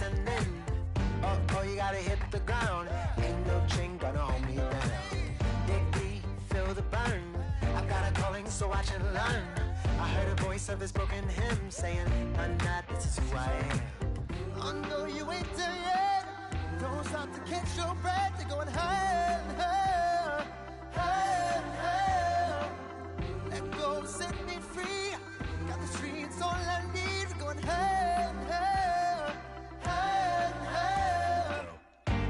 descending. Oh, you gotta hit the ground. Ain't no chain gonna hold me down. Dig deep, feel the burn. I've got a calling, so watch and learn. I heard a voice of his broken hymn saying, "I'm not, this is who I am." I know you ain't there yet. Don't stop to catch your breath. You're going higher and higher, higher and higher. Let go, set me free. Got the streets all I need. Going higher and higher, higher and higher.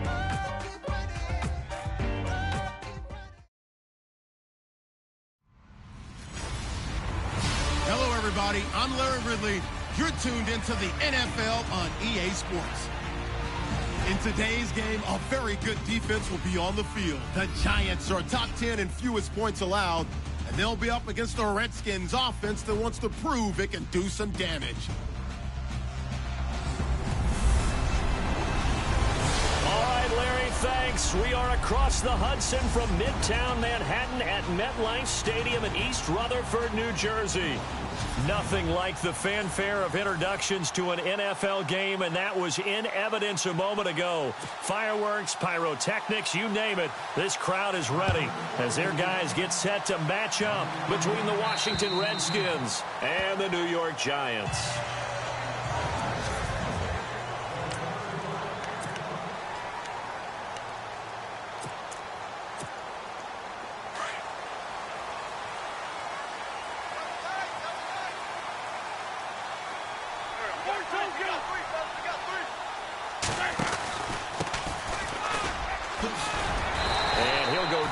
Oh, keep running. Oh, keep running. Hello, everybody. I'm Larry Ridley. You're tuned into the NFL on EA Sports. In today's game, a very good defense will be on the field. The Giants are top 10 in fewest points allowed, and they'll be up against the Redskins offense that wants to prove it can do some damage. All right, Larry, thanks. We are across the Hudson from Midtown Manhattan at MetLife Stadium in East Rutherford, New Jersey. Nothing like the fanfare of introductions to an NFL game, and that was in evidence a moment ago. Fireworks, pyrotechnics, you name it. This crowd is ready as their guys get set to match up between the Washington Redskins and the New York Giants.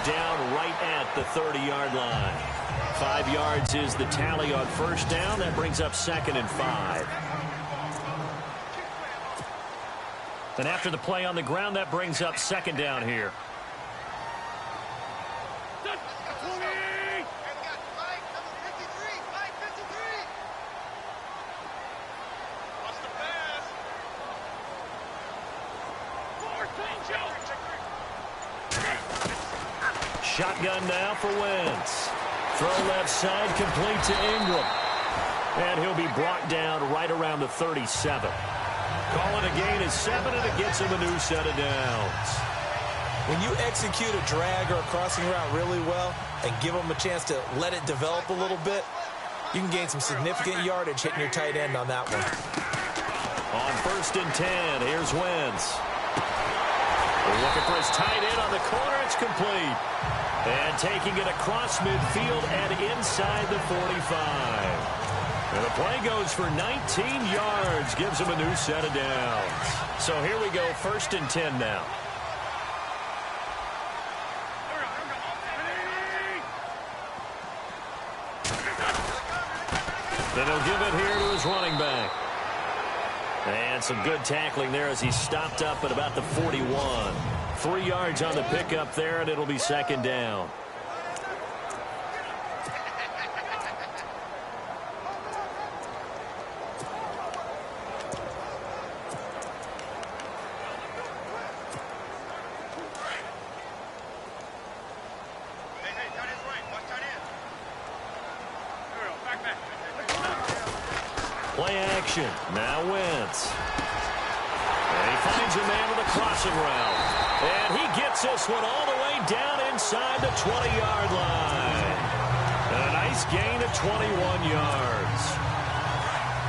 Down right at the 30-yard line. 5 yards is the tally on first down. That brings up 2nd and 5. Then after the play on the ground, that brings up 2nd down here. Shotgun now for Wentz. Throw left side, complete to Ingram. And he'll be brought down right around the 37. Calling a gain of 7, and it gets him a new set of downs. When you execute a drag or a crossing route really well and give them a chance to let it develop a little bit, you can gain some significant yardage hitting your tight end on that one. On 1st and 10, here's Wentz. They're looking for his tight end on the corner. It's complete. And taking it across midfield and inside the 45. And the play goes for 19 yards. Gives him a new set of downs. So here we go, 1st and 10 now. Then he'll give it here to his running back. And some good tackling there as he stopped up at about the 41. 3 yards on the pickup there, and it'll be 2nd down. Play action. Now Wentz. And he finds a man with a crossing route. And he gets this one all the way down inside the 20-yard line. And a nice gain of 21 yards.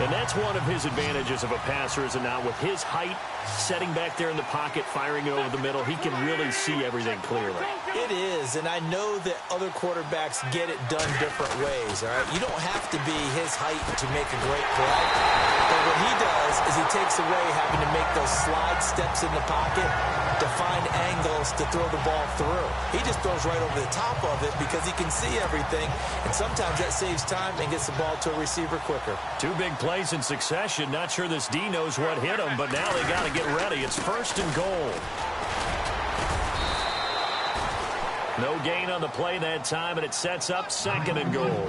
And that's one of his advantages of a passer, is it not? With his height, setting back there in the pocket, firing it over the middle, he can really see everything clearly. It is, and I know that other quarterbacks get it done different ways, all right? You don't have to be his height to make a great play. But what he does is he takes away having to make those slide steps in the pocket to find angles to throw the ball through. He just throws right over the top of it because he can see everything, and sometimes that saves time and gets the ball to a receiver quicker. 2 big plays in succession. Not sure this D knows what hit him, but now they got to get ready. It's 1st and goal. No gain on the play that time, and it sets up 2nd and goal.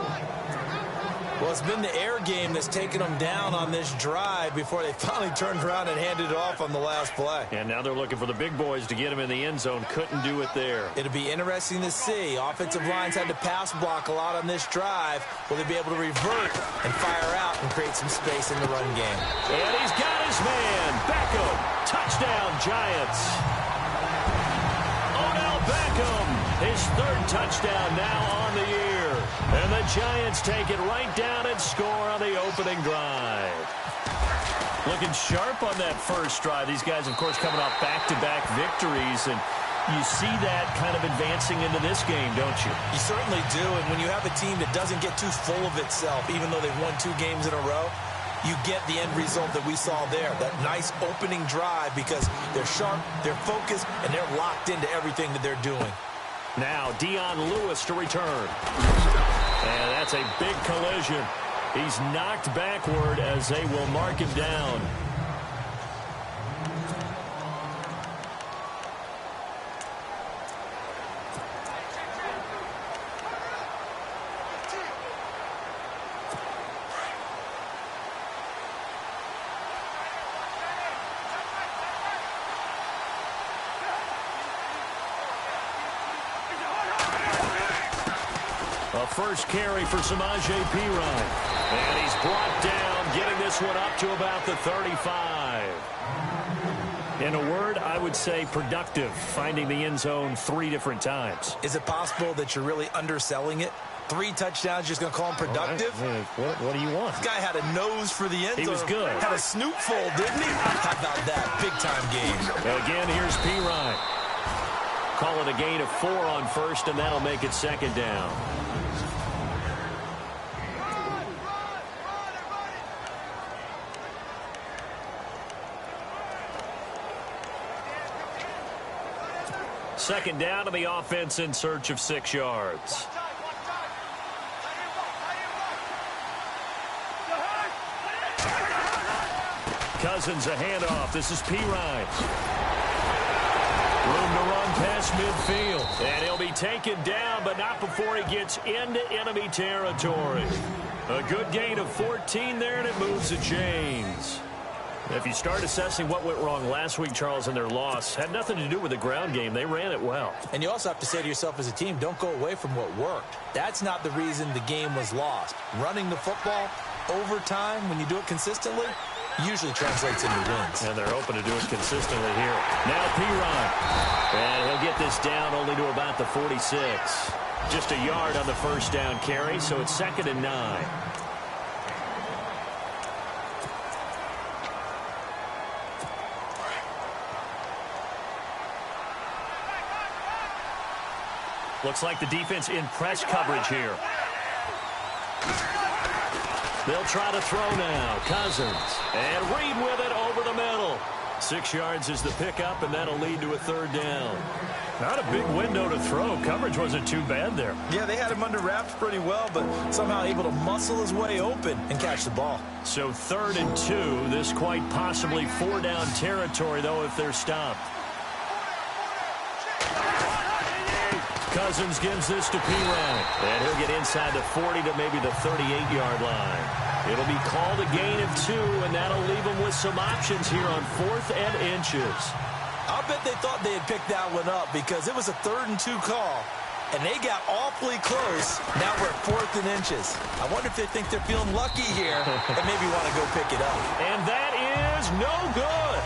Well, it's been the air game that's taken them down on this drive before they finally turned around and handed it off on the last play. And now they're looking for the big boys to get him in the end zone. Couldn't do it there. It'll be interesting to see. Offensive lines had to pass block a lot on this drive. Will they be able to revert and fire out and create some space in the run game? And he's got his man. Beckham. Touchdown, Giants. Odell Beckham. His third touchdown now on the year. And the Giants take it right down and score on the opening drive. Looking sharp on that first drive. These guys, of course, coming off back-to-back victories. And you see that kind of advancing into this game, don't you? You certainly do. And when you have a team that doesn't get too full of itself, even though they've won 2 games in a row, you get the end result that we saw there. That nice opening drive because they're sharp, they're focused, and they're locked into everything that they're doing. Now, Dion Lewis to return. And that's a big collision. He's knocked backward as they will mark him down. First carry for Samaje Perine. And he's brought down, getting this one up to about the 35. In a word, I would say productive, finding the end zone 3 different times. Is it possible that you're really underselling it? 3 touchdowns, just going to call him productive? Right. What do you want? This guy had a nose for the end zone. He was good. Had a snoot full, didn't he? How about that? Big-time game. Again, here's Perine. Call it a gain of 4 on first, and that'll make it second down. Second down to the offense in search of 6 yards. Cousins a handoff. This is Perine. Room to run past midfield. And he'll be taken down, but not before he gets into enemy territory. A good gain of 14 there, and it moves the chains. If you start assessing what went wrong last week, Charles, in their loss, had nothing to do with the ground game. They ran it well. And you also have to say to yourself as a team, don't go away from what worked. That's not the reason the game was lost. Running the football over time, when you do it consistently, usually translates into wins. And they're hoping to do it consistently here. Now Perine. And he'll get this down only to about the 46. Just a yard on the first down carry, so it's 2nd and 9. Looks like the defense in press coverage here. They'll try to throw now. Cousins. And Reed with it over the middle. 6 yards is the pickup, and that'll lead to a 3rd down. Not a big window to throw. Coverage wasn't too bad there. Yeah, they had him under wraps pretty well, but somehow able to muscle his way open and catch the ball. So 3rd and 2. This quite possibly 4-down territory, though, if they're stopped. Cousins gives this to Perine. And he'll get inside the 40 to maybe the 38-yard line. It'll be called a gain of 2, and that'll leave them with some options here on 4th and inches. I'll bet they thought they had picked that one up because it was a 3rd and 2 call, and they got awfully close. Now we're at 4th and inches. I wonder if they think they're feeling lucky here and maybe want to go pick it up. And that is no good.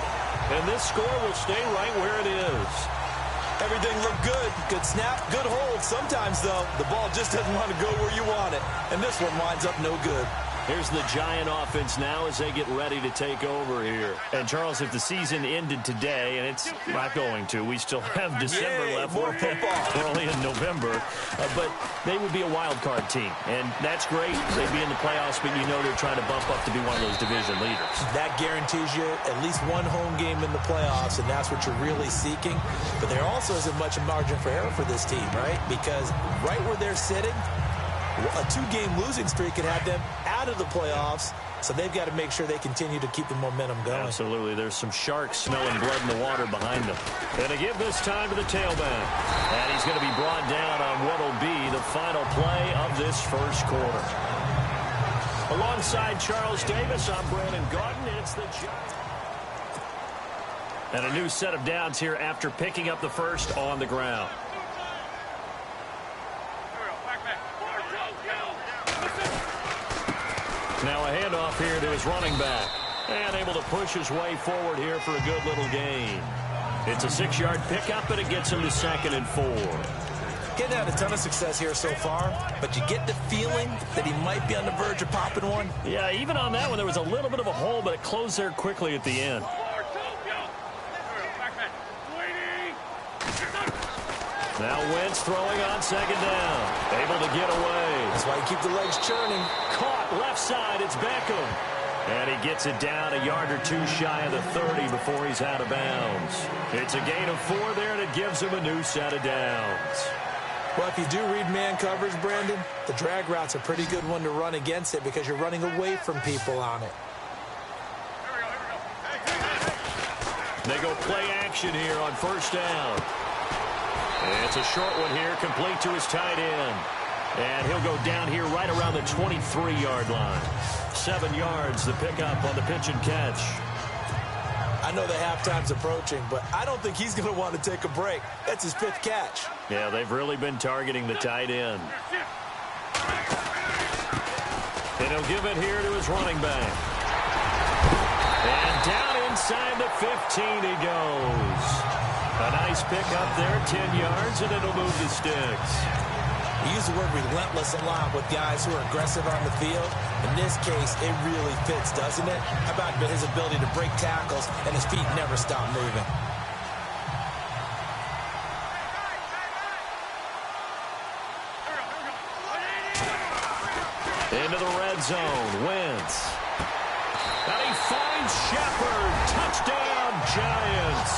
And this score will stay right where it is. Everything looked good. Good snap, good hold. Sometimes, though, the ball just doesn't want to go where you want it. And this one winds up no good. Here's the Giant offense now as they get ready to take over here. And, Charles, if the season ended today, and it's not going to, we still have December left. More football. We're only in November. But they would be a wild card team. And that's great. They'd be in the playoffs, but you know they're trying to bump up to be one of those division leaders. That guarantees you at least one home game in the playoffs, and that's what you're really seeking. But there also isn't much margin for error for this team, right? Because right where they're sitting, a 2-game losing streak could have them out of the playoffs, so they've got to make sure they continue to keep the momentum going. Absolutely. There's some sharks smelling blood in the water behind them. And to give this time to the tailback. And he's going to be brought down on what will be the final play of this first quarter. Alongside Charles Davis, I'm Brandon Gaudin. It's the Giants. And a new set of downs here after picking up the first on the ground. Now a handoff here to his running back. And able to push his way forward here for a good little gain. It's a 6-yard pickup, and it gets him to 2nd and 4. Getting out a ton of success here so far, but you get the feeling that he might be on the verge of popping one. Yeah, even on that one, there was a little bit of a hole, but it closed there quickly at the end. Now Wentz throwing on 2nd down. Able to get away. That's why you keep the legs churning. Caught left side. It's Beckham. And he gets it down a yard or two shy of the 30 before he's out of bounds. It's a gain of 4 there, and it gives him a new set of downs. Well, if you do read man coverage, Brandon, the drag route's a pretty good one to run against it because you're running away from people on it. They go play action here on 1st down. It's a short one here, complete to his tight end. And he'll go down here right around the 23-yard line. 7 yards, the pickup on the pitch and catch. I know the halftime's approaching, but I don't think he's going to want to take a break. That's his 5th catch. Yeah, they've really been targeting the tight end. And he'll give it here to his running back. And down inside the 15 he goes. A nice pickup there, 10 yards, and it'll move the sticks. We use the word relentless a lot with guys who are aggressive on the field. In this case, it really fits, doesn't it? How about his ability to break tackles and his feet never stop moving? Into the red zone, Wentz. And he finds Shepard. Touchdown, Giants.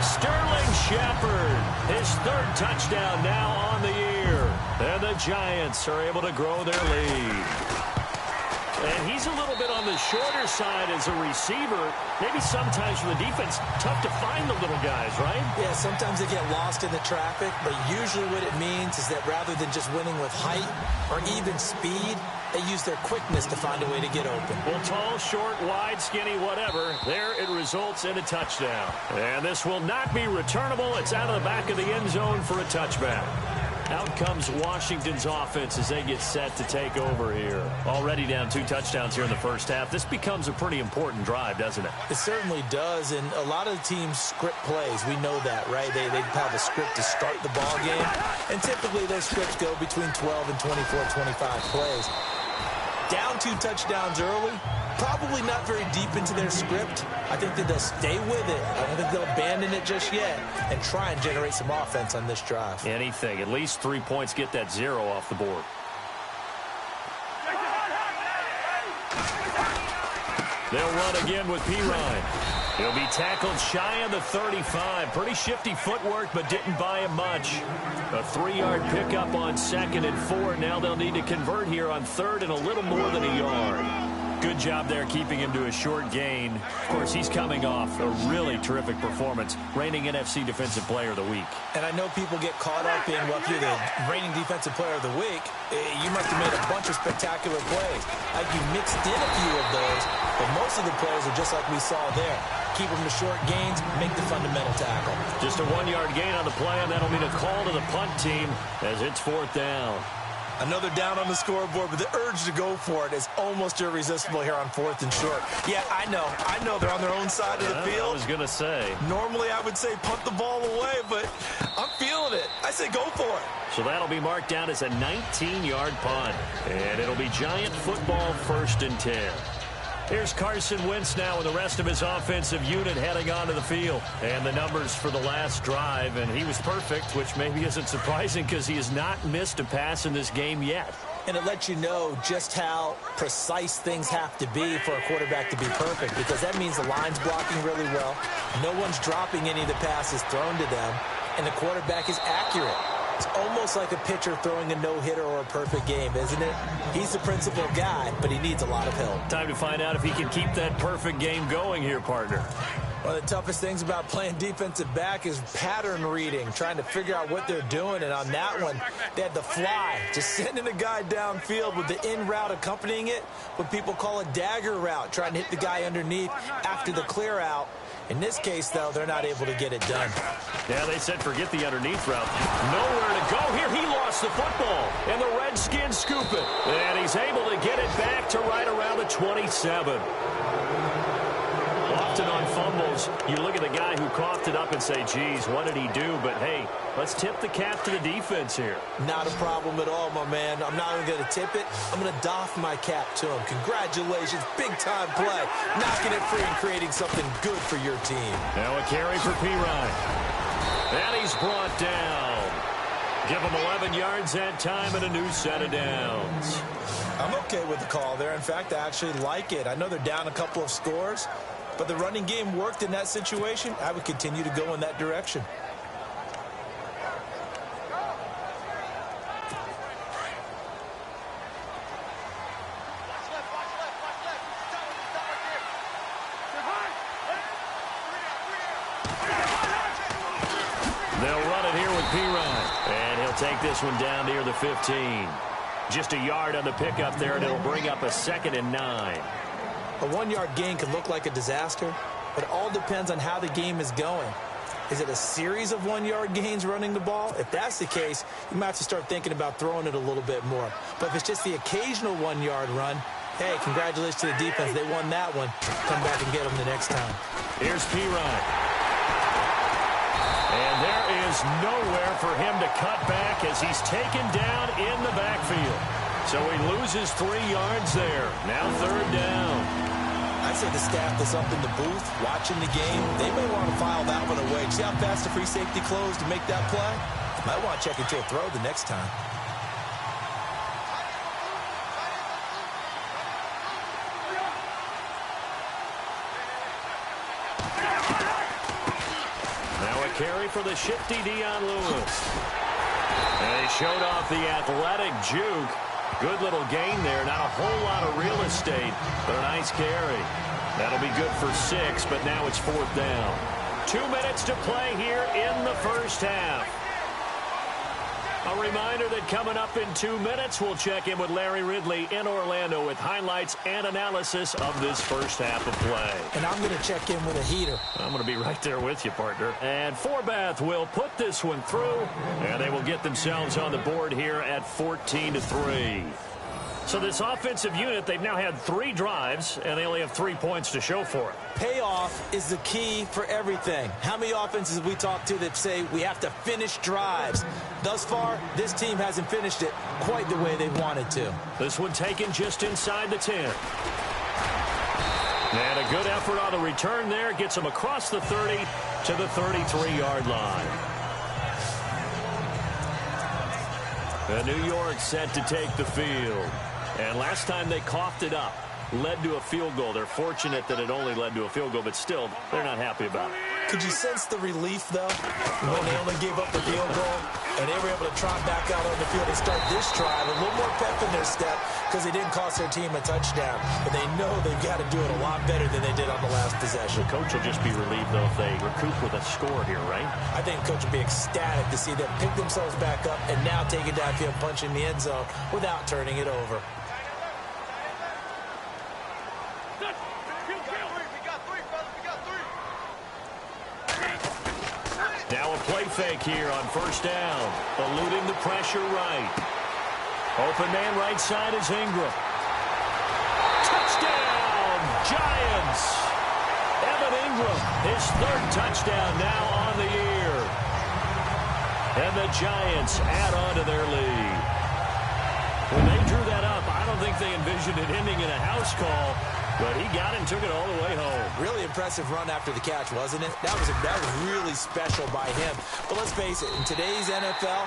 Sterling Shepard, his 3rd touchdown now on the year. And the Giants are able to grow their lead. And he's a little bit on the shorter side as a receiver. Maybe sometimes for the defense, tough to find the little guys, right? Yeah, sometimes they get lost in the traffic, but usually what it means is that rather than just winning with height or even speed, they use their quickness to find a way to get open. Well, tall, short, wide, skinny, whatever. There it results in a touchdown. And this will not be returnable. It's out of the back of the end zone for a touchback. Out comes Washington's offense as they get set to take over here. Already down 2 touchdowns here in the first half. This becomes a pretty important drive, doesn't it? It certainly does, and a lot of the teams script plays. We know that, right? They have a script to start the ball game, and typically those scripts go between 12 and 24, 25 plays. Down 2 touchdowns early, probably not very deep into their script. I think that they'll stay with it. I don't think they'll abandon it just yet and try and generate some offense on this drive. Anything. At least 3 points, get that 0 off the board. They'll run again with Pirine. He'll be tackled shy of the 35. Pretty shifty footwork, but didn't buy him much. A 3-yard pickup on 2nd and 4. Now they'll need to convert here on 3rd and a little more than a yard. Good job there keeping him to a short gain. Of course, he's coming off a really terrific performance, reigning NFC Defensive Player of the Week. And I know people get caught up in, well, if you're the reigning Defensive Player of the Week, you must have made a bunch of spectacular plays. Like you mixed in a few of those, but most of the plays are just like we saw there. Keep them to short gains, make the fundamental tackle. Just a 1-yard gain on the play, and that'll mean a call to the punt team as it's 4th down. Another down on the scoreboard, but the urge to go for it is almost irresistible here on 4th and short. Yeah, I know they're on their own side of the field. I was going to say. Normally I would say punt the ball away, but I'm feeling it. I say go for it. So that'll be marked down as a 19-yard punt. And it'll be Giant football 1st and 10. Here's Carson Wentz now with the rest of his offensive unit heading onto the field. And the numbers for the last drive, and he was perfect, which maybe isn't surprising because he has not missed a pass in this game yet. And it lets you know just how precise things have to be for a quarterback to be perfect, because that means the line's blocking really well, no one's dropping any of the passes thrown to them, and the quarterback is accurate. It's almost like a pitcher throwing a no-hitter or a perfect game, isn't it? He's the principal guy, but he needs a lot of help. Time to find out if he can keep that perfect game going here, partner. One of the toughest things about playing defensive back is pattern reading, trying to figure out what they're doing. And on that one, they had the fly, just sending a guy downfield with the in route accompanying it, what people call a dagger route, trying to hit the guy underneath after the clear out. In this case, though, they're not able to get it done. Yeah, they said forget the underneath route. Nowhere to go here. He lost the football, and the Redskins scoop it. And he's able to get it back to right around the 27. Often on fumbles, you look at the guy who coughed it up and say, geez, what did he do? But, hey, let's tip the cap to the defense here. Not a problem at all, my man. I'm not even going to tip it. I'm going to doff my cap to him. Congratulations. Big-time play. Knocking it free and creating something good for your team. Now a carry for P-Ryan. And he's brought down. Give him 11 yards that time and a new set of downs. I'm okay with the call there. In fact, I actually like it. I know they're down a couple of scores, but the running game worked in that situation. I would continue to go in that direction. They'll run it here with P-Ryan. And he'll take this one down near the 15. Just a yard on the pickup there, and it'll bring up a 2nd and 9. A 1-yard gain can look like a disaster, but it all depends on how the game is going. Is it a series of 1-yard gains running the ball? If that's the case, you might have to start thinking about throwing it a little bit more. But if it's just the occasional 1-yard run, hey, congratulations to the defense. They won that one. Come back and get them the next time. Here's P-Ryan. And there is nowhere for him to cut back as he's taken down in the backfield. So he loses 3 yards there. Now 3rd down. I'd say the staff that's up in the booth watching the game, they may want to file that one away. See how fast the free safety closed to make that play? Might want to check into a throw the next time. Carry for the shifty Dion Lewis. And he showed off the athletic juke. Good little gain there. Not a whole lot of real estate, but a nice carry. That'll be good for 6, but now it's 4th down. 2 minutes to play here in the first half. A reminder that coming up in 2 minutes, we'll check in with Larry Ridley in Orlando with highlights and analysis of this first half of play. And I'm going to check in with a heater. I'm going to be right there with you, partner. And Forbath will put this one through, and they will get themselves on the board here at 14-3. So this offensive unit, they've now had 3 drives, and they only have 3 points to show for it. Payoff is the key for everything. How many offenses have we talked to that say we have to finish drives? Thus far, this team hasn't finished it quite the way they wanted to. This one taken just inside the 10. And a good effort on the return there. Gets them across the 30 to the 33-yard line. And New York set to take the field. And last time they coughed it up, led to a field goal. They're fortunate that it only led to a field goal, but still, they're not happy about it. Could you sense the relief, though, when they only gave up the field goal and they were able to trot back out on the field and start this drive? A little more pep in their step because they didn't cost their team a touchdown. But they know they've got to do it a lot better than they did on the last possession. The coach will just be relieved, though, if they recoup with a score here, right? I think the coach will be ecstatic to see them pick themselves back up and now take it downfield, punch in the end zone without turning it over. Now a play fake here on first down. Eluding the pressure right. Open man right side is Ingram. Touchdown, Giants. Evan Ingram, his 3rd touchdown now on the year. And the Giants add on to their lead. When they drew that up, I don't think they envisioned it ending in a house call. But he got it and took it all the way home. Really impressive run after the catch, wasn't it? That was really special by him. But let's face it, in today's NFL,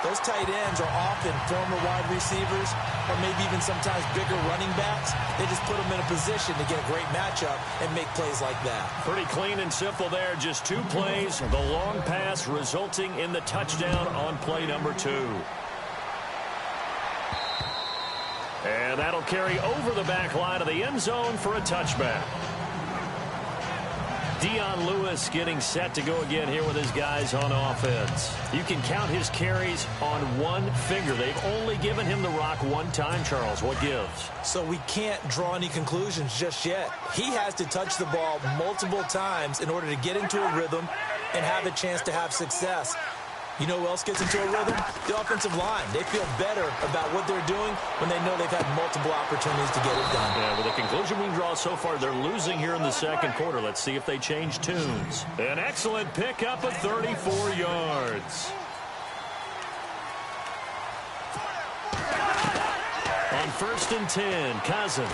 those tight ends are often former wide receivers or maybe even sometimes bigger running backs. They just put them in a position to get a great matchup and make plays like that. Pretty clean and simple there. Just 2 plays. The long pass resulting in the touchdown on play number 2. And that'll carry over the back line of the end zone for a touchback. Dion Lewis getting set to go again here with his guys on offense. You can count his carries on one finger. They've only given him the rock one time, Charles. What gives? So we can't draw any conclusions just yet. He has to touch the ball multiple times in order to get into a rhythm and have a chance to have success. You know who else gets into a rhythm? The offensive line. They feel better about what they're doing when they know they've had multiple opportunities to get it done. Yeah, with the conclusion we can draw so far, they're losing here in the second quarter. Let's see if they change tunes. An excellent pickup of 34 yards. On 1st and 10, Cousins.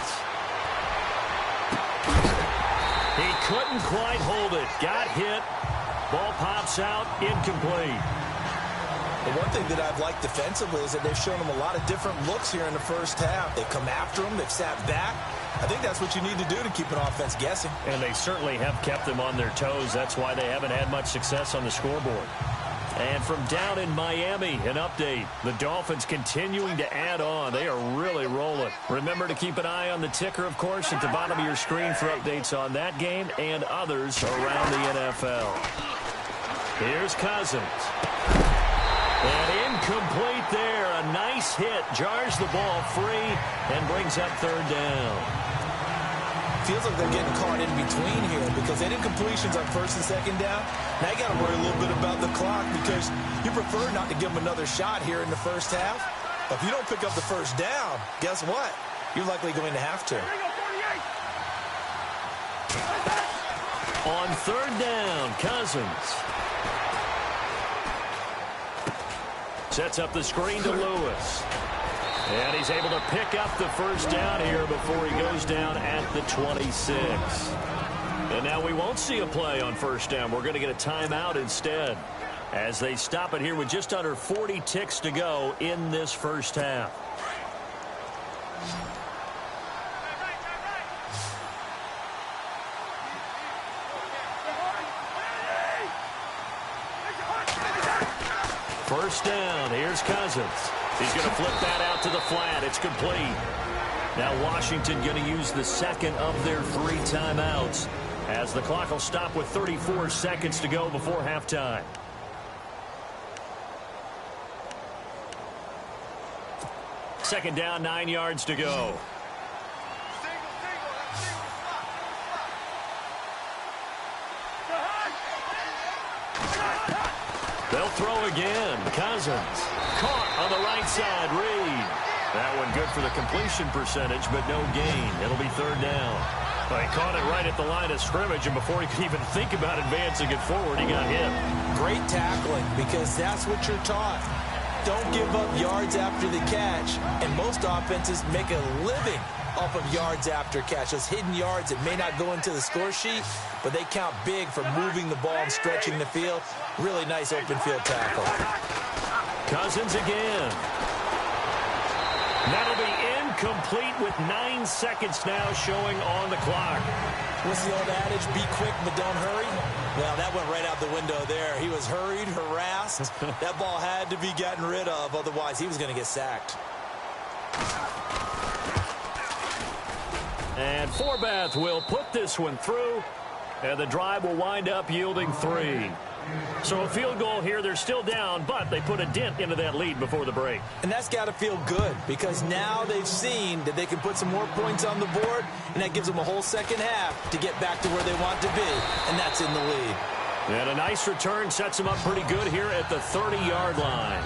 He couldn't quite hold it. Got hit. Ball pops out, incomplete. The one thing that I've liked defensively is that they've shown them a lot of different looks here in the first half. They've come after them. They've sat back. I think that's what you need to do to keep an offense guessing. And they certainly have kept them on their toes. That's why they haven't had much success on the scoreboard. And from down in Miami, an update. The Dolphins continuing to add on. They are really rolling. Remember to keep an eye on the ticker, of course, at the bottom of your screen for updates on that game and others around the NFL. Here's Cousins. And incomplete there. A nice hit. Jars the ball free and brings up 3rd down. Feels like they're getting caught in between here because they did completions on 1st and 2nd down. Now you got to worry a little bit about the clock because you prefer not to give them another shot here in the first half. But if you don't pick up the 1st down, guess what? You're likely going to have to. On 3rd down, Cousins. Sets up the screen to Lewis. And he's able to pick up the 1st down here before he goes down at the 26. And now we won't see a play on 1st down. We're going to get a timeout instead as they stop it here with just under 40 ticks to go in this first half. First down. Here's Cousins. He's going to flip that out to the flat. It's complete. Now Washington going to use the second of their 3 timeouts as the clock will stop with 34 seconds to go before halftime. Second down, 9 yards to go. They'll throw again. Cousins. Caught on the right side. Reed. That one good for the completion percentage, but no gain. It'll be 3rd down. Well, he caught it right at the line of scrimmage, and before he could even think about advancing it forward, he got hit. Great tackling, because that's what you're taught. Don't give up yards after the catch, and most offenses make a living off of yards after catch. Those hidden yards that may not go into the score sheet, but they count big for moving the ball and stretching the field. Really nice open field tackle. Cousins again. That'll be incomplete with 9 seconds now showing on the clock. What's the old adage? Be quick, but don't hurry. Well, that went right out the window there. He was hurried, harassed. That ball had to be gotten rid of, otherwise he was going to get sacked. And Forbath will put this one through, and the drive will wind up yielding 3. So a field goal here. They're still down, but they put a dent into that lead before the break. And that's got to feel good because now they've seen that they can put some more points on the board, and that gives them a whole second half to get back to where they want to be, and that's in the lead. And a nice return sets them up pretty good here at the 30-yard line.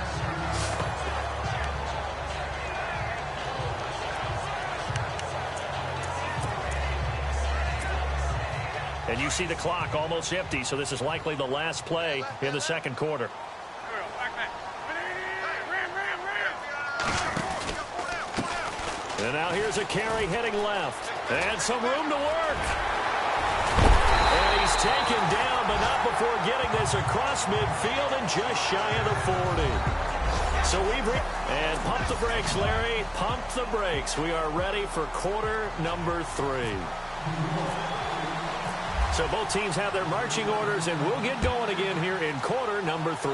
And you see the clock almost empty, so this is likely the last play in the second quarter. And now here's a carry heading left. And some room to work. And he's taken down, but not before getting this across midfield and just shy of the 40. So we've and pump the brakes, Larry. Pump the brakes. We are ready for quarter number 3. So both teams have their marching orders, and we'll get going again here in quarter number 3.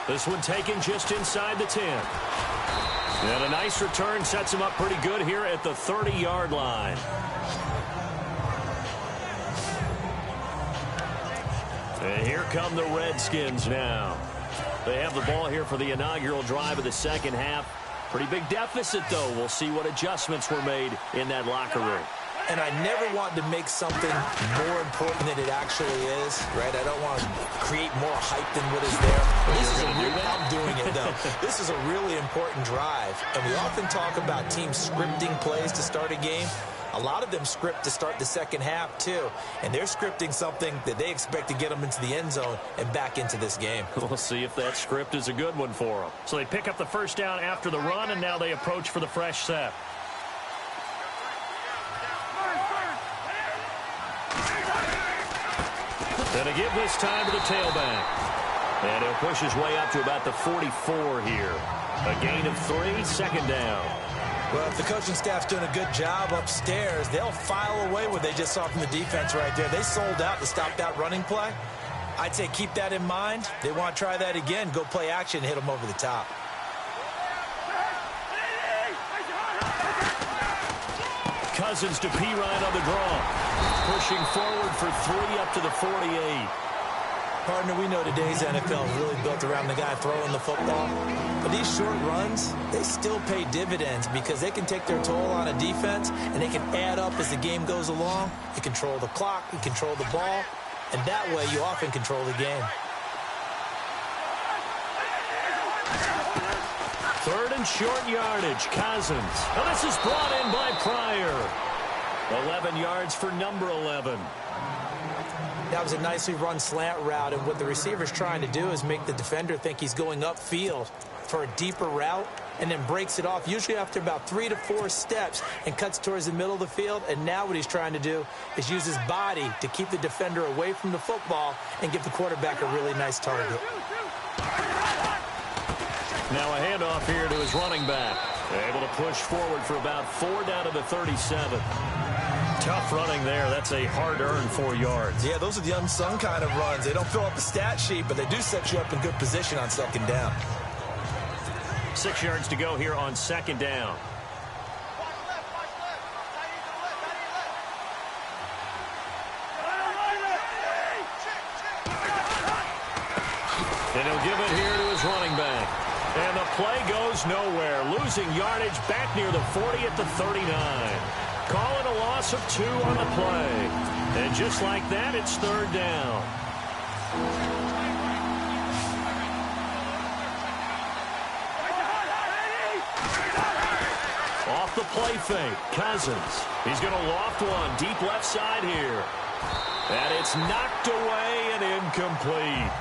This one taken just inside the 10. And a nice return sets him up pretty good here at the 30-yard line. And here come the Redskins now. They have the ball here for the inaugural drive of the second half. Pretty big deficit, though. We'll see what adjustments were made in that locker room. And I never want to make something more important than it actually is, right? I don't want to create more hype than what is there. I'm doing it, though. This is a really important drive. And we often talk about teams scripting plays to start a game. A lot of them script to start the second half, too. And they're scripting something that they expect to get them into the end zone and back into this game. We'll see if that script is a good one for them. So they pick up the first down after the run, and now they approach for the fresh set. And a give this time to the tailback. And he'll push his way up to about the 44 here. A gain of 3, second down. Well, if the coaching staff's doing a good job upstairs, they'll file away what they just saw from the defense right there. They sold out to stop that running play. I'd say keep that in mind. They want to try that again, go play action, hit them over the top. Cousins to P-Ryan on the draw. Pushing forward for 3 up to the 48. Partner, we know today's NFL is really built around the guy throwing the football. But these short runs, they still pay dividends because they can take their toll on a defense and they can add up as the game goes along. You control the clock, you control the ball, and that way you often control the game. 3rd and short yardage, Cousins. Now this is brought in by Pryor. 11 yards for number 11. That was a nicely run slant route, and what the receiver's trying to do is make the defender think he's going upfield for a deeper route and then breaks it off, usually after about 3 to 4 steps, and cuts towards the middle of the field. And now what he's trying to do is use his body to keep the defender away from the football and give the quarterback a really nice target. Now a handoff here to his running back. Able to push forward for about 4 down to the 37. Tough running there. That's a hard-earned 4 yards. Yeah, those are the unsung kind of runs. They don't fill up the stat sheet, but they do set you up in good position on second down. 6 yards to go here on second down. And he'll give it here to his running back. And the play goes nowhere. Losing yardage back near the 40 at the 39. Calling a loss of 2 on the play. And just like that, it's 3rd down. Off the play fake, Cousins. He's going to loft one deep left side here. And it's knocked away and incomplete.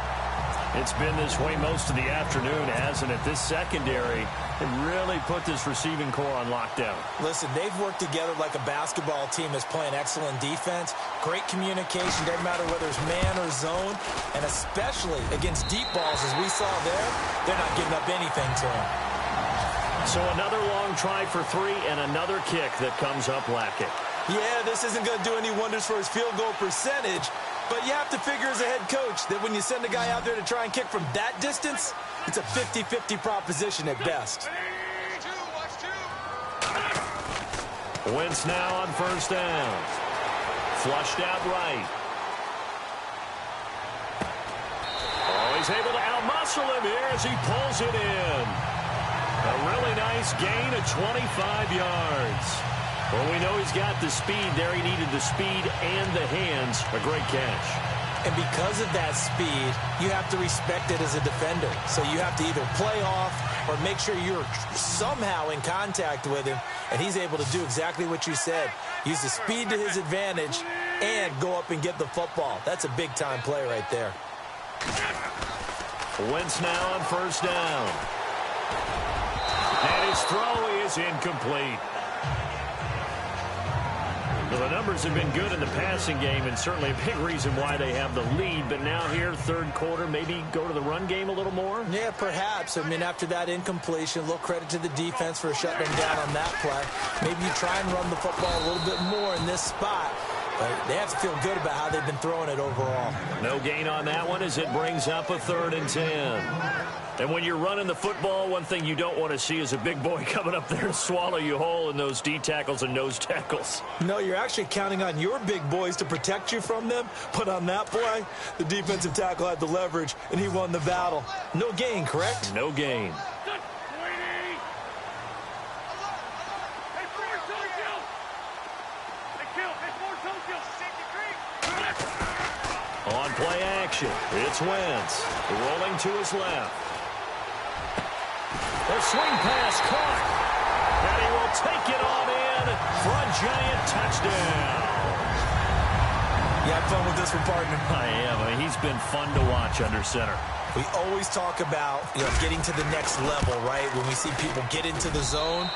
It's been this way most of the afternoon, hasn't it? This secondary can really put this receiving core on lockdown. Listen, they've worked together like a basketball team that's playing excellent defense. Great communication, doesn't matter whether it's man or zone. And especially against deep balls, as we saw there, they're not giving up anything to them. So another long try for 3 and another kick that comes up lacking. Yeah, this isn't going to do any wonders for his field goal percentage. But you have to figure as a head coach that when you send a guy out there to try and kick from that distance, it's a 50-50 proposition at best. Wentz now on first down. Flushed out right. Oh, he's able to outmuscle him here as he pulls it in. A really nice gain of 25 yards. Well, we know he's got the speed there. He needed the speed and the hands. A great catch. And because of that speed, you have to respect it as a defender. So you have to either play off or make sure you're somehow in contact with him. And he's able to do exactly what you said. Use the speed to his advantage and go up and get the football. That's a big-time play right there. Wentz now on first down. And his throw is incomplete. Well, the numbers have been good in the passing game, and certainly a big reason why they have the lead. But now here, third quarter, maybe go to the run game a little more? Yeah, perhaps. I mean, after that incompletion, a little credit to the defense for shutting them down on that play. Maybe you try and run the football a little bit more in this spot. But they have to feel good about how they've been throwing it overall. No gain on that one as it brings up a 3rd and 10. And when you're running the football, one thing you don't want to see is a big boy coming up there to swallow you whole in those D tackles and nose tackles. No, you're actually counting on your big boys to protect you from them. But on that play, the defensive tackle had the leverage, and he won the battle. No gain, correct? No gain. On play action, it's Wentz, rolling to his left. The swing pass caught, and he will take it on in for a giant touchdown. You have fun with this one, partner? I am. I mean, he's been fun to watch under center. We always talk about, getting to the next level, right? When we see people get into the zone.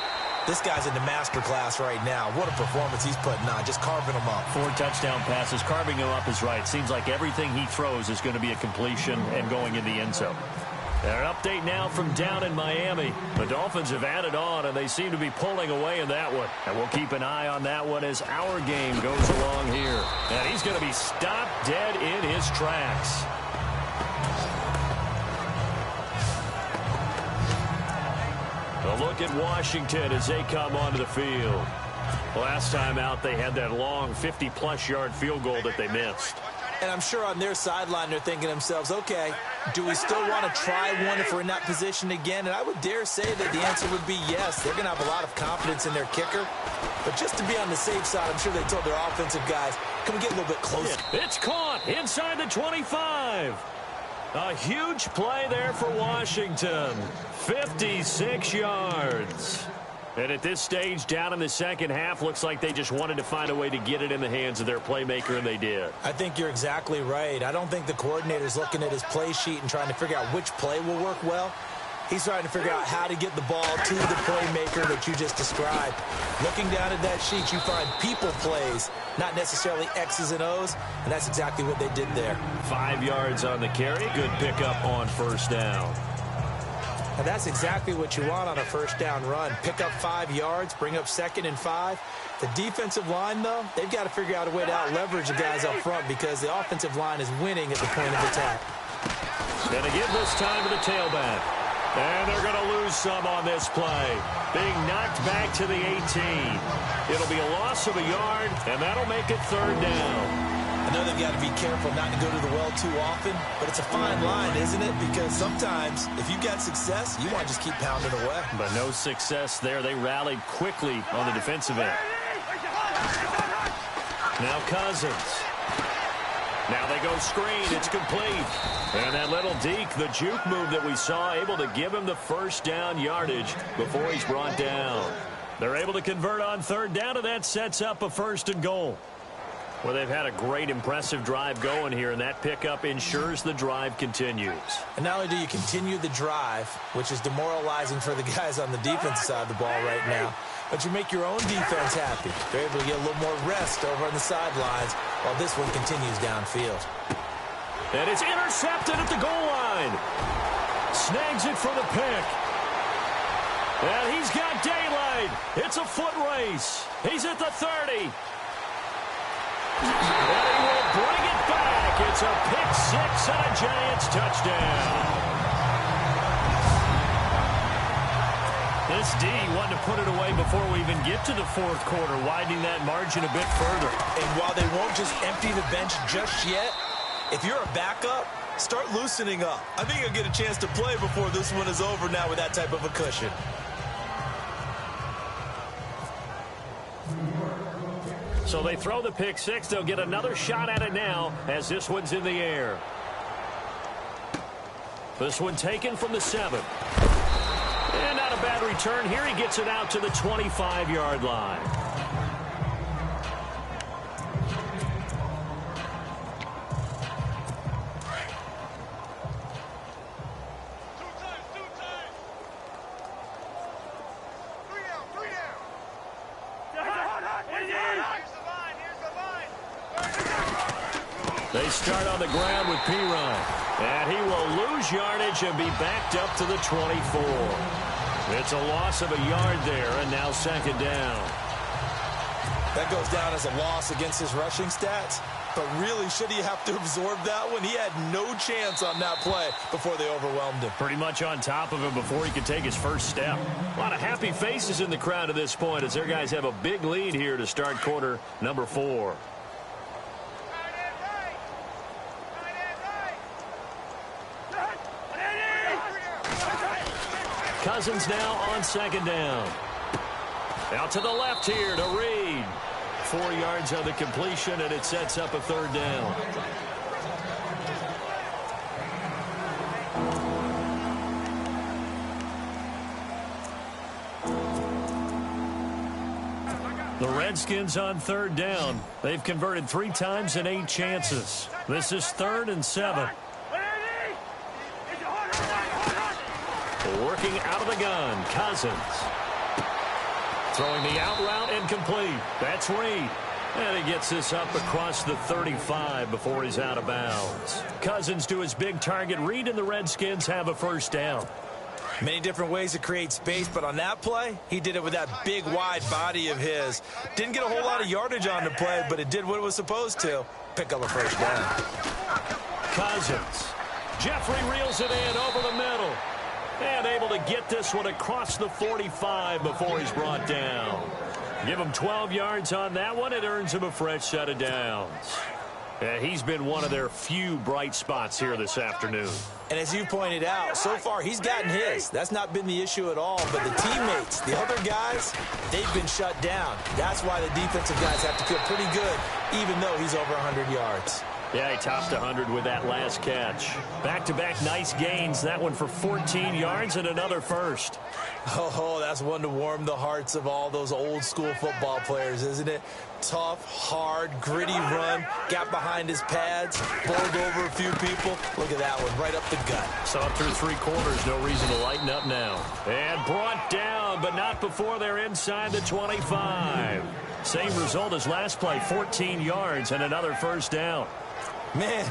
This guy's in the master class right now. What a performance he's putting on, just carving them up. 4 touchdown passes, carving him up is right. Seems like everything he throws is going to be a completion and going in the end zone. And an update now from down in Miami. The Dolphins have added on, and they seem to be pulling away in that one. And we'll keep an eye on that one as our game goes along here. And he's going to be stopped dead in his tracks. A look at Washington as they come onto the field. Last time out, they had that long 50-plus yard field goal that they missed. And I'm sure on their sideline, they're thinking to themselves, okay, do we still want to try one if we're in that position again? And I would dare say that the answer would be yes. They're going to have a lot of confidence in their kicker. But just to be on the safe side, I'm sure they told their offensive guys, can we get a little bit closer? It's caught inside the 25. A huge play there for Washington. 56 yards. And at this stage, down in the second half, looks like they just wanted to find a way to get it in the hands of their playmaker, and they did. I think you're exactly right. I don't think the coordinator's looking at his play sheet and trying to figure out which play will work well. He's trying to figure out how to get the ball to the playmaker that you just described. Looking down at that sheet, you find people plays, not necessarily X's and O's, and that's exactly what they did there. 5 yards on the carry. Good pickup on first down. And that's exactly what you want on a first down run. Pick up 5 yards, bring up 2nd and 5. The defensive line, though, they've got to figure out a way to out-leverage the guys up front because the offensive line is winning at the point of attack. Going to give this time to the tailback. And they're going to lose some on this play. Being knocked back to the 18. It'll be a loss of a yard, and that'll make it 3rd down. I know they've got to be careful not to go to the well too often, but it's a fine line, isn't it? Because sometimes, if you've got success, you want to just keep pounding away. But no success there. They rallied quickly on the defensive end. Now Cousins. Now they go screen. It's complete. And that little deke, the juke move that we saw, able to give him the first down yardage before he's brought down. They're able to convert on 3rd down, and that sets up a 1st and goal. Well, they've had a great, impressive drive going here, and that pickup ensures the drive continues. And not only do you continue the drive, which is demoralizing for the guys on the defensive side of the ball right now, but you make your own defense happy. They're able to get a little more rest over on the sidelines while this one continues downfield. And it's intercepted at the goal line. Snags it for the pick. And he's got daylight. It's a foot race. He's at the 30. And he will bring it back. It's a pick 6 and a Giants touchdown. This D wanted to put it away before we even get to the 4th quarter, widening that margin a bit further. And while they won't just empty the bench just yet, if you're a backup, start loosening up. I think you'll get a chance to play before this one is over now with that type of a cushion. So they throw the pick 6. They'll get another shot at it now as this one's in the air. This one taken from the 7. And not a bad return here. He gets it out to the 25-yard line. They start on the ground with P-Ryan. And he will lose yardage and be backed up to the 24. It's a loss of a yard there, and now 2nd down. That goes down as a loss against his rushing stats. But really, should he have to absorb that one? He had no chance on that play before they overwhelmed him. Pretty much on top of him before he could take his first step. A lot of happy faces in the crowd at this point as their guys have a big lead here to start quarter number 4. Cousins now on second down. Out to the left here to Reed. 4 yards on the completion, and it sets up a third down. The Redskins on third down. They've converted 3 times in 8 chances. This is 3rd and 7. Working out of the gun, Cousins. Throwing the out route incomplete. That's Reed. And he gets this up across the 35 before he's out of bounds. Cousins to his big target. Reed and the Redskins have a first down. Many different ways to create space, but on that play, he did it with that big, wide body of his. Didn't get a whole lot of yardage on the play, but it did what it was supposed to. Pick up a first down. Cousins. Jeffrey reels it in over the middle. And able to get this one across the 45 before he's brought down. Give him 12 yards on that one. It earns him a fresh set of downs. He's been one of their few bright spots here this afternoon. And as you pointed out, so far he's gotten his. That's not been the issue at all. But the teammates, the other guys, they've been shut down. That's why the defensive guys have to feel pretty good, even though he's over 100 yards. Yeah, he topped 100 with that last catch. Back-to-back nice gains. That one for 14 yards and another first. Oh, that's one to warm the hearts of all those old-school football players, isn't it? Tough, hard, gritty run. Got behind his pads. Bowled over a few people. Look at that one, right up the gut. Saw it through 3 quarters. No reason to lighten up now. And brought down, but not before they're inside the 25. Same result as last play, 14 yards and another first down. Man,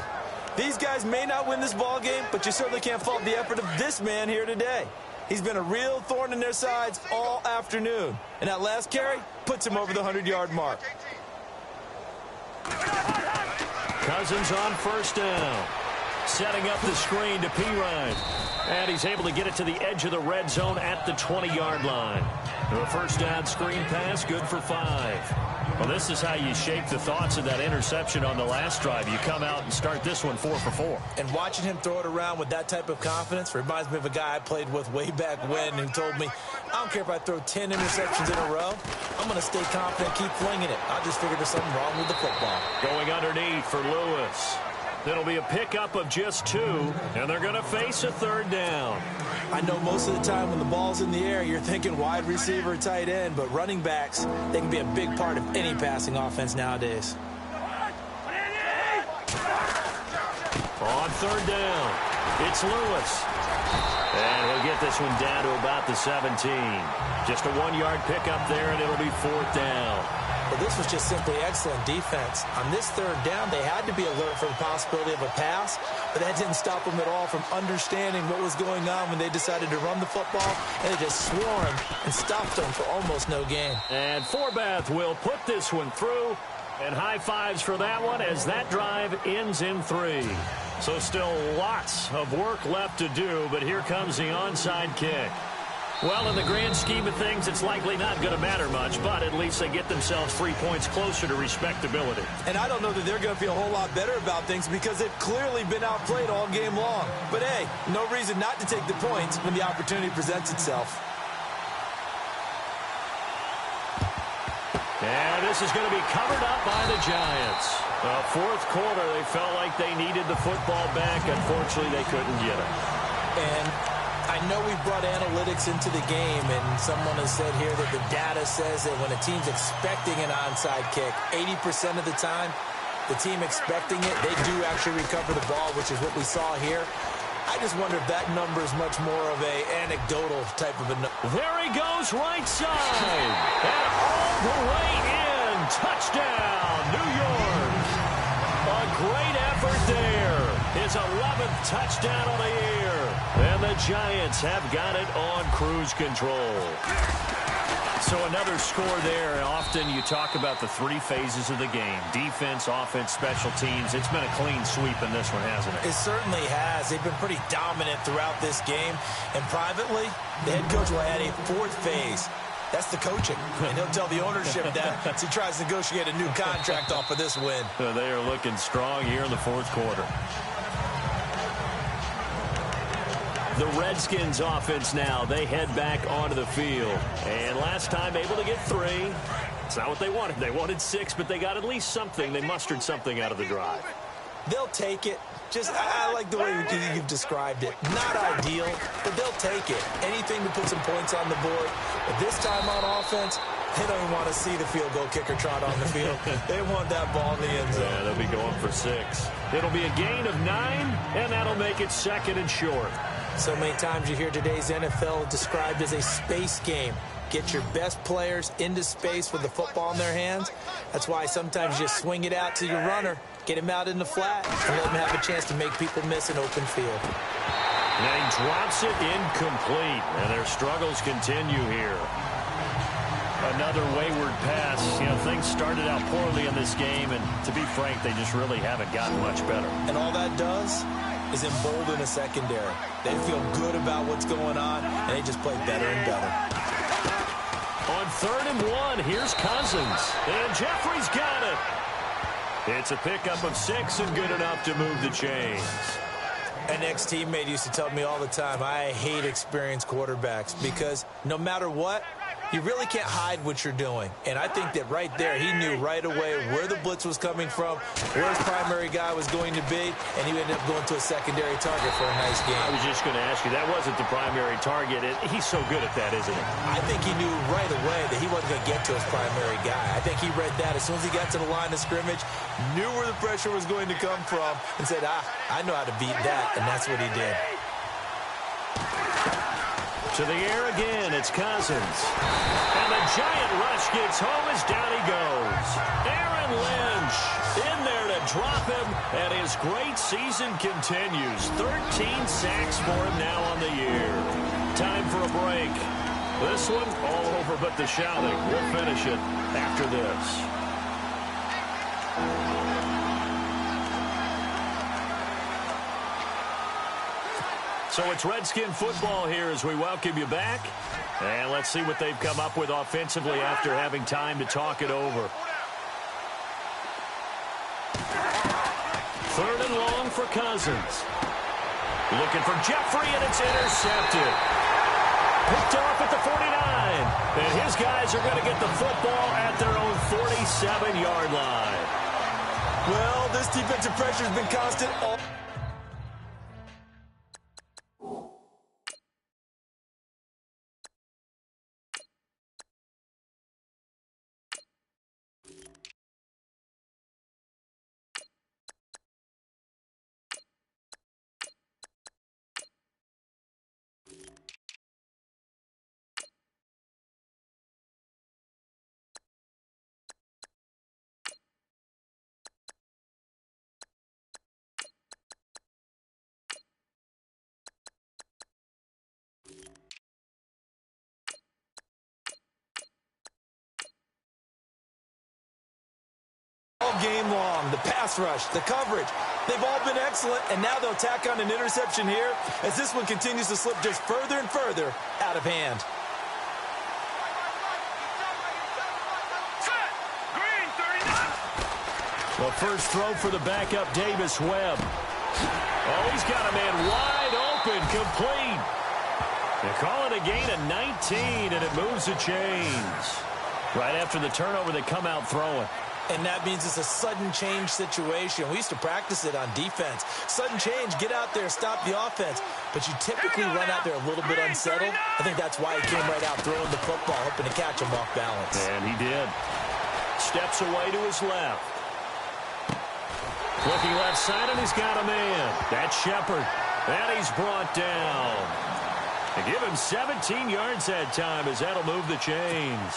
these guys may not win this ball game, but you certainly can't fault the effort of this man here today. He's been a real thorn in their sides all afternoon. And that last carry puts him over the 100-yard mark. Cousins on first down. Setting up the screen to Pirine. And he's able to get it to the edge of the red zone at the 20-yard line. A first down screen pass, good for 5. Well, this is how you shape the thoughts of that interception on the last drive. You come out and start this one 4 for 4. And watching him throw it around with that type of confidence reminds me of a guy I played with way back when who told me, I don't care if I throw 10 interceptions in a row. I'm going to stay confident, keep flinging it. I just figured there's something wrong with the football. Going underneath for Lewis. It'll be a pickup of just 2, and they're going to face a third down. I know most of the time when the ball's in the air, you're thinking wide receiver, tight end, but running backs, they can be a big part of any passing offense nowadays. On third down, it's Lewis. And he'll get this one down to about the 17. Just a 1-yard pickup there, and it'll be 4th down. But this was just simply excellent defense. On this third down, they had to be alert for the possibility of a pass, but that didn't stop them at all from understanding what was going on when they decided to run the football, and they just swarmed and stopped them for almost no gain. And Forbath will put this one through, and high fives for that one as that drive ends in 3. So still lots of work left to do, but here comes the onside kick. Well, in the grand scheme of things, it's likely not going to matter much, but at least they get themselves 3 points closer to respectability. And I don't know that they're going to feel a whole lot better about things because they've clearly been outplayed all game long. But, hey, no reason not to take the points when the opportunity presents itself. And this is going to be covered up by the Giants. Fourth quarter, they felt like they needed the football back. Unfortunately, they couldn't get it. And I know we've brought analytics into the game, and someone has said here that the data says that when a team's expecting an onside kick, 80% of the time, the team expecting it, they do actually recover the ball, which is what we saw here. I just wonder if that number is much more of a anecdotal type of a number. There he goes, right side. And all the way in. Touchdown, New York. A great effort there. His 11th touchdown of the year. And the Giants have got it on cruise control. So another score there. Often you talk about the three phases of the game: defense, offense, special teams. It's been a clean sweep in this one, hasn't it? It certainly has. They've been pretty dominant throughout this game. And privately, the head coach will add a fourth phase. That's the coaching. And he'll tell the ownership that as he tries to negotiate a new contract off of this win. They are looking strong here in the fourth quarter. The Redskins offense now. They head back onto the field. And last time able to get 3. It's not what they wanted. They wanted 6, but they got at least something. They mustered something out of the drive. They'll take it. I like the way you've described it. Not ideal, but they'll take it. Anything to put some points on the board. But this time on offense, they don't even want to see the field goal kicker trot on the field. They want that ball in the end zone. Yeah, they'll be going for 6. It'll be a gain of 9, and that'll make it 2nd and short. So many times you hear today's NFL described as a space game. Get your best players into space with the football in their hands. That's why sometimes you just swing it out to your runner, get him out in the flat, and let him have a chance to make people miss an open field. And he drops it incomplete, and their struggles continue here. Another wayward pass. You know, things started out poorly in this game, and to be frank, they just really haven't gotten much better. And all that does is embolden a secondary. They feel good about what's going on, and they just play better and better. On 3rd and 1, here's Cousins. And Jeffrey's got it. It's a pickup of 6 and good enough to move the chains. An ex-teammate used to tell me all the time, I hate experienced quarterbacks because no matter what, you really can't hide what you're doing. And I think that right there, he knew right away where the blitz was coming from, where his primary guy was going to be, and he ended up going to a secondary target for a nice game. I was just going to ask you, that wasn't the primary target. He's so good at that, isn't he? I think he knew right away that he wasn't going to get to his primary guy. I think he read that as soon as he got to the line of scrimmage, knew where the pressure was going to come from, and said, I know how to beat that, and that's what he did. To the air again, it's Cousins. And the giant rush gets home as down he goes. Aaron Lynch in there to drop him, and his great season continues. 13 sacks for him now on the year. Time for a break. This one all over but the shouting. We'll finish it after this. So it's Redskin football here as we welcome you back. And let's see what they've come up with offensively after having time to talk it over. 3rd and long for Cousins. Looking for Jeffrey, and it's intercepted. Picked off at the 49. And his guys are going to get the football at their own 47-yard line. Well, this defensive pressure has been constant all... game long. The pass rush, the coverage, they've all been excellent, and now they'll tack on an interception here as this one continues to slip just further and further out of hand. The first throw for the backup, Davis Webb. Oh, he's got a man wide open, complete. They call it a gain of 19, and it moves the chains. Right after the turnover, they come out throwing. And that means it's a sudden change situation. We used to practice it on defense. Sudden change, get out there, stop the offense. But you typically run out there a little bit unsettled. I think that's why he came right out throwing the football, hoping to catch him off balance. And he did. Steps away to his left. Looking left side, and he's got a man. That's Shepard. And he's brought down. They give him 17 yards that time as that'll move the chains.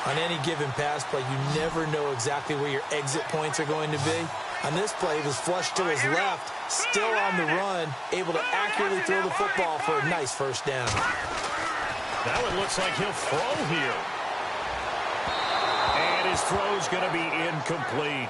On any given pass play, you never know exactly where your exit points are going to be. On this play, he was flushed to his left, still on the run, able to accurately throw the football for a nice first down. That one looks like he'll throw here. And his throw's going to be incomplete.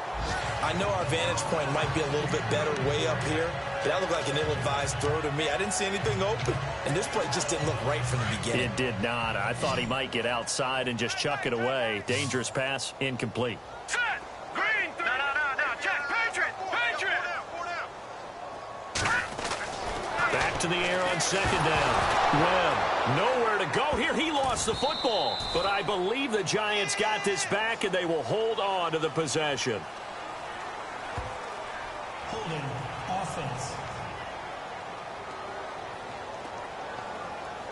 I know our vantage point might be a little bit better way up here, but that looked like an ill-advised throw to me. I didn't see anything open, and this play just didn't look right from the beginning. It did not. I thought he might get outside and just chuck it away. Dangerous pass, incomplete. Set! Green! No. Check! Patriot! Back to the air on second down. Webb, nowhere to go here. He lost the football. But I believe the Giants got this back, and they will hold on to the possession. Holding offense.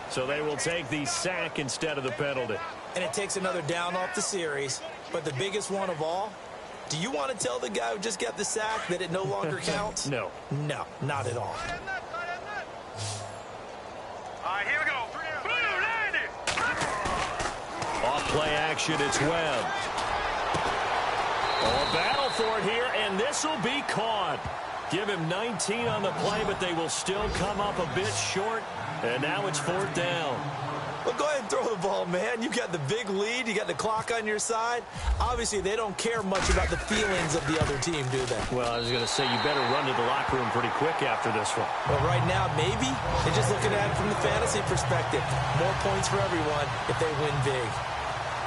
So they will take the sack instead of the penalty. And it takes another down off the series. But the biggest one of all, do you want to tell the guy who just got the sack that it no longer counts? No. No, not at all. All right, here we go. Off play action, it's Webb. Oh, a battle for it here, and this will be caught. Give him 19 on the play, but they will still come up a bit short. And now it's fourth down. Well, go ahead and throw the ball, man. You got the big lead. You got the clock on your side. Obviously, they don't care much about the feelings of the other team, do they? Well, I was going to say, you better run to the locker room pretty quick after this one. Well, right now, maybe. They're just looking at it from the fantasy perspective. More points for everyone if they win big.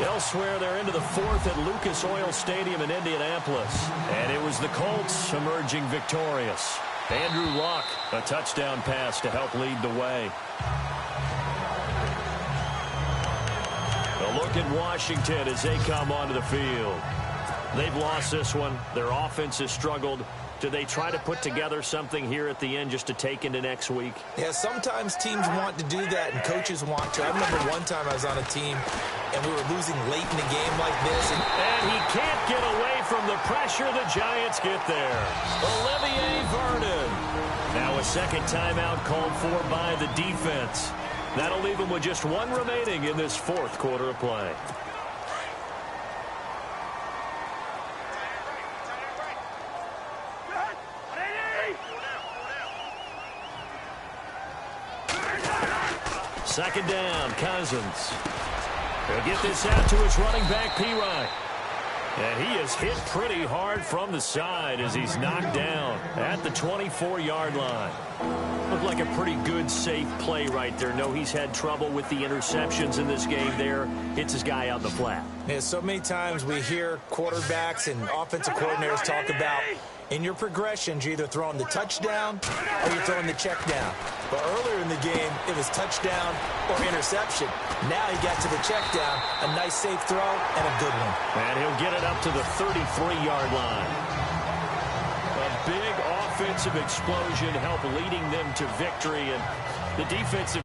Elsewhere, they're into the fourth at Lucas Oil Stadium in Indianapolis. And it was the Colts emerging victorious. Andrew Luck, a touchdown pass to help lead the way. A look at Washington as they come onto the field. They've lost this one. Their offense has struggled. Do they try to put together something here at the end just to take into next week? Yeah, sometimes teams want to do that and coaches want to. I remember one time I was on a team and we were losing late in the game like this. And he can't get away from the pressure. The Giants get there. Olivier Vernon. Now a second timeout called for by the defense. That'll leave them with just one remaining in this fourth quarter of play. Second down, Cousins. He'll get this out to his running back, P-Ryan. And he is hit pretty hard from the side as he's knocked down at the 24-yard line. Looked like a pretty good, safe play right there. No, he's had trouble with the interceptions in this game there. Hits his guy out in the flat. Yeah, so many times we hear quarterbacks and offensive coordinators talk about in your progressions, you're either throwing the touchdown or you're throwing the check down. But earlier in the game, it was touchdown or interception. Now he got to the check down, a nice safe throw, and a good one. And he'll get it up to the 33-yard line. A big offensive explosion helped leading them to victory, and the defensive